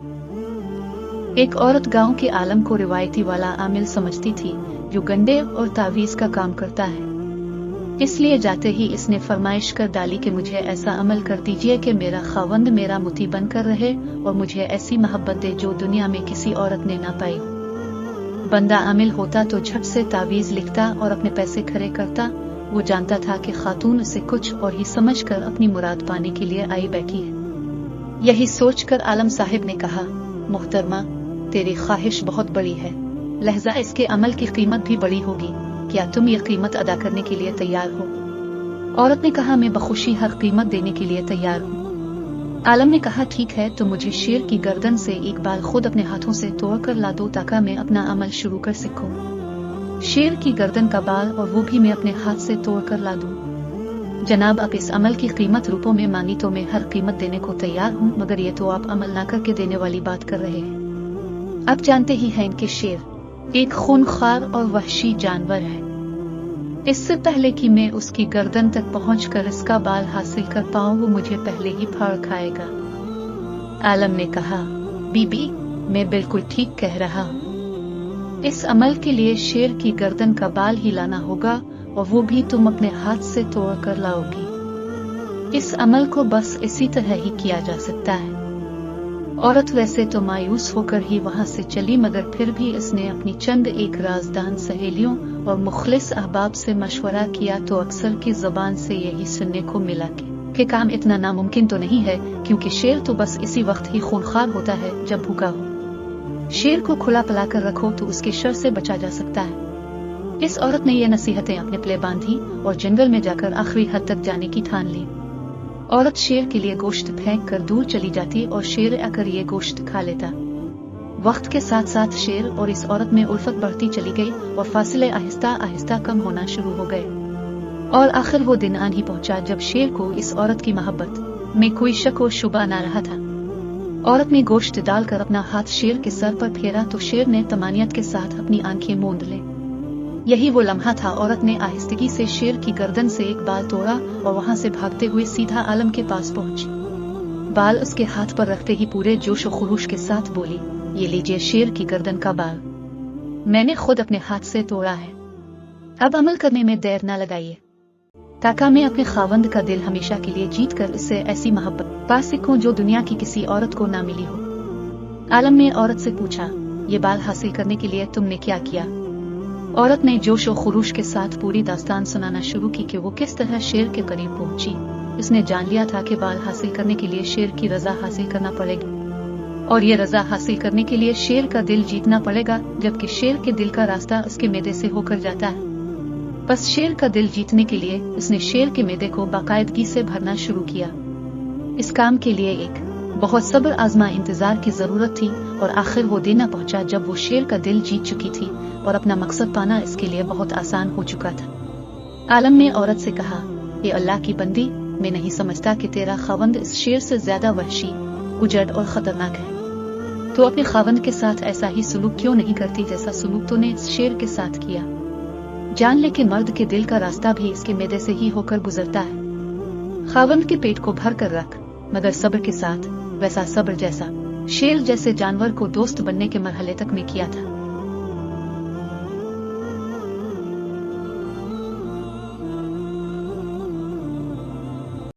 एक औरत गांव के आलम को रिवायती वाला आमिल समझती थी जो गंडे और तावीज का काम करता है। इसलिए जाते ही इसने फरमाइश कर डाली कि मुझे ऐसा अमल कर दीजिए कि मेरा खावंद मेरा मुती बनकर रहे और मुझे ऐसी मोहब्बत दे जो दुनिया में किसी औरत ने ना पाई। बंदा आमिल होता तो झट से तावीज लिखता और अपने पैसे खड़े करता। वो जानता था कि खातून उसे कुछ और ही समझकर अपनी मुराद पाने के लिए आई बैठी है। यही सोचकर आलम साहिब ने कहा, मुहतरमा, तेरी ख्वाहिश बहुत बड़ी है, लहजा इसके अमल की कीमत भी बड़ी होगी। क्या तुम यह कीमत अदा करने के लिए तैयार हो? औरत ने कहा, मैं बखुशी हर कीमत देने के लिए तैयार हूँ। आलम ने कहा, ठीक है, तो मुझे शेर की गर्दन से एक बाल खुद अपने हाथों से तोड़कर ला दो ताकि मैं अपना अमल शुरू कर सकूं। शेर की गर्दन का बाल और वो भी मैं अपने हाथ से तोड़कर ला दूं। जनाब, आप इस अमल की कीमत रुपयों में मांगी तो मैं हर कीमत देने को तैयार हूँ, मगर ये तो आप अमल ना करके देने वाली बात कर रहे हैं। आप जानते ही हैं कि शेर एक खूनखार और वहशी जानवर है। इससे पहले कि मैं उसकी गर्दन तक पहुंचकर इसका बाल हासिल कर पाऊं, वो मुझे पहले ही फाड़ खाएगा। आलम ने कहा, बीबी, मैं बिल्कुल ठीक कह रहा हूँ। इस अमल के लिए शेर की गर्दन का बाल ही लाना होगा और वो भी तुम अपने हाथ से तोड़ कर लाओगी। इस अमल को बस इसी तरह ही किया जा सकता है। औरत वैसे तो मायूस होकर ही वहां से चली, मगर फिर भी इसने अपनी चंद एक राजदान सहेलियों और मुखलिस अहबाब से मशवरा किया तो अक्सर की जबान से यही सुनने को मिला कि काम इतना नामुमकिन तो नहीं है, क्योंकि शेर तो बस इसी वक्त ही खूनखार होता है जब भूखा हो। शेर को खुला पलाकर रखो तो उसके शर से बचा जा सकता है। इस औरत ने ये नसीहतें अपने पले बांधी और जंगल में जाकर आखिरी हद तक जाने की ठान ली। औरत शेर के लिए गोश्त फेंक कर दूर चली जाती और शेर आकर ये गोश्त खा लेता। वक्त के साथ साथ शेर और इस औरत में उल्फत बढ़ती चली गई और फासले आहिस्ता आहिस्ता कम होना शुरू हो गए। और आखिर वो दिन आन ही पहुंचा जब शेर को इस औरत की मोहब्बत में कोई शक और शुबा ना रहा था। औरत ने गोश्त डालकर अपना हाथ शेर के सर पर फेरा तो शेर ने तमानियत के साथ अपनी आंखें मूंद ली। यही वो लम्हा था। औरत ने आहिस्तगी से शेर की गर्दन से एक बाल तोड़ा और वहां से भागते हुए सीधा आलम के पास पहुंची। बाल उसके हाथ पर रखते ही पूरे जोश और खुरूश के साथ बोली, ये लीजिए शेर की गर्दन का बाल, मैंने खुद अपने हाथ से तोड़ा है। अब अमल करने में देर न लगाइए ताकि मैं अपने खावंद का दिल हमेशा के लिए जीत कर इससे ऐसी मोहब्बत पा सकूं जो दुनिया की किसी औरत को ना मिली हो। आलम ने औरत से पूछा, ये बाल हासिल करने के लिए तुमने क्या किया? औरत ने जोश और खुरूश के साथ पूरी दास्तान सुनाना शुरू की कि वो किस तरह शेर के करीब पहुंची। उसने जान लिया था कि बाल हासिल करने के लिए शेर की रजा हासिल करना पड़ेगी और ये रजा हासिल करने के लिए शेर का दिल जीतना पड़ेगा, जबकि शेर के दिल का रास्ता उसके मैदे से होकर जाता है। बस शेर का दिल जीतने के लिए उसने शेर के मैदे को बाकायदगी से भरना शुरू किया। इस काम के लिए एक बहुत सब्र आजमा इंतजार की जरूरत थी और आखिर वो दिन पहुंचा जब वो शेर का दिल जीत चुकी थी और अपना मकसद पाना इसके लिए बहुत आसान हो चुका था। आलम ने औरत से कहा, ये अल्लाह की बंदी, मैं नहीं समझता कि तेरा खावंद इस शेर से ज्यादा वहशी, उजड़ और खतरनाक है। तो अपने खावंद के साथ ऐसा ही सुलूक क्यों नहीं करती जैसा सुलूक तूने इस शेर के साथ किया? जान ले कि मर्द के दिल का रास्ता भी इसके मैदे से ही होकर गुजरता है। खावंद के पेट को भर कर रख, मगर सब्र के साथ, वैसा सब्र जैसा शेर जैसे जानवर को दोस्त बनने के मरहले तक में किया था।